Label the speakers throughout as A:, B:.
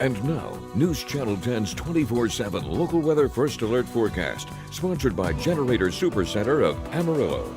A: And now, News Channel 10's 24/7 local weather first alert forecast, sponsored by Generator Supercenter of Amarillo.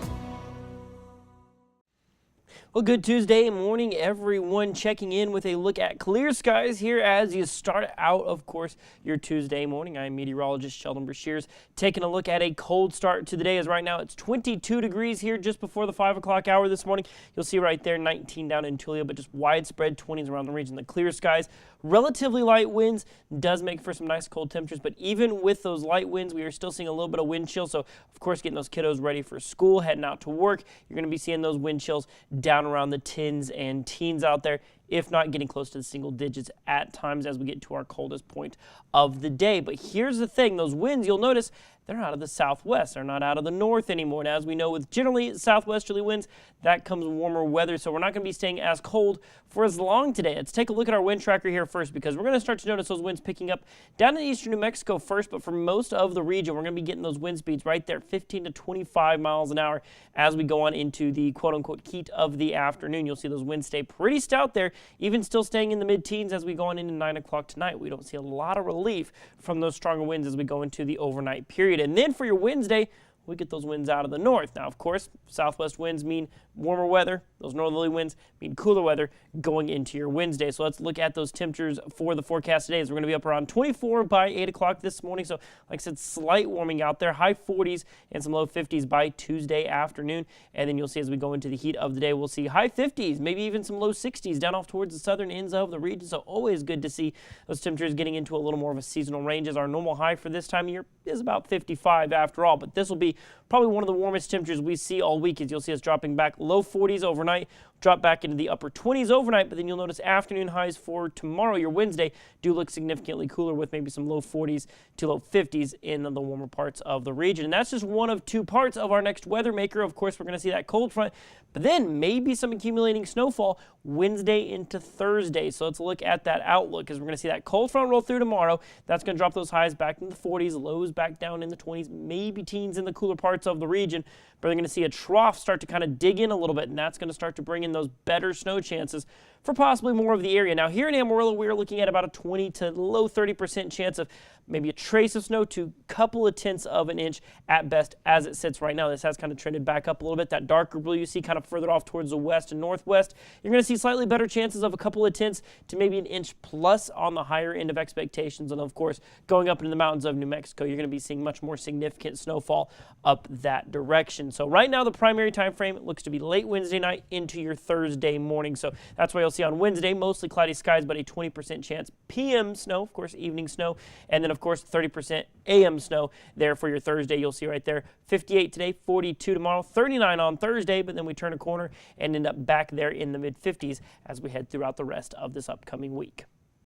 B: Well, good Tuesday morning, everyone. Checking in with a look at clear skies here as you start out, of course, your Tuesday morning. I'm meteorologist Sheldon Brashears taking a look at a cold start to the day, as right now it's 22 degrees here just before the 5 o'clock hour this morning. You'll see right there 19 down in Tulia, but just widespread 20s around the region. The clear skies, relatively light winds, does make for some nice cold temperatures, but even with those light winds, we are still seeing a little bit of wind chill. So, of course, getting those kiddos ready for school, heading out to work, you're going to be seeing those wind chills down around the 10s and teens out there, if not getting close to the single digits at times as we get to our coldest point of the day. But here's the thing, those winds, you'll notice, they're out of the southwest. They're not out of the north anymore. And as we know, with generally southwesterly winds, that comes warmer weather. So we're not going to be staying as cold for as long today. Let's take a look at our wind tracker here first, because we're going to start to notice those winds picking up down in eastern New Mexico first. But for most of the region, we're going to be getting those wind speeds right there, 15 to 25 miles an hour as we go on into the quote-unquote heat of the afternoon. You'll see those winds stay pretty stout there, even still staying in the mid-teens as we go on into 9 o'clock tonight. We don't see a lot of relief from those stronger winds as we go into the overnight period. And then for your Wednesday, we get those winds out of the north. Now, of course, southwest winds mean warmer weather. Those northerly winds mean cooler weather going into your Wednesday. So let's look at those temperatures for the forecast today. We're going to be up around 24 by 8 o'clock this morning. So, like I said, slight warming out there. High 40s and some low 50s by Tuesday afternoon. And then you'll see as we go into the heat of the day, we'll see high 50s, maybe even some low 60s down off towards the southern ends of the region. So always good to see those temperatures getting into a little more of a seasonal range, as our normal high for this time of year is about 55 after all. But this will be probably one of the warmest temperatures we see all week, as you'll see us dropping back low 40s overnight, drop back into the upper 20s overnight, but then you'll notice afternoon highs for tomorrow, your Wednesday, do look significantly cooler with maybe some low 40s to low 50s in the warmer parts of the region. And that's just one of two parts of our next weather maker. Of course, we're going to see that cold front, but then maybe some accumulating snowfall Wednesday into Thursday. So let's look at that outlook, as we're going to see that cold front roll through tomorrow. That's going to drop those highs back into the 40s, lows back down in the 20s, maybe teens in the cooler parts of the region. But they're going to see a trough start to kind of dig in a little bit, and that's going to start to bring in those better snow chances for possibly more of the area. Now, here in Amarillo, we're looking at about a 20 to low 30% chance of maybe a trace of snow to a couple of tenths of an inch at best as it sits right now. This has kind of trended back up a little bit. That darker blue you see kind of further off towards the west and northwest, you're going to see slightly better chances of a couple of tenths to maybe an inch plus on the higher end of expectations. And of course, going up into the mountains of New Mexico, you're going to be seeing much more significant snowfall up that direction. So right now, the primary time frame looks to be late Wednesday night into your Thursday morning. So that's why you'll see on Wednesday, mostly cloudy skies, but a 20% chance PM snow, of course, evening snow, and then of course 30% AM snow there for your Thursday. You'll see right there 58 today, 42 tomorrow, 39 on Thursday, but then we turn a corner and end up back there in the mid 50s as we head throughout the rest of this upcoming week.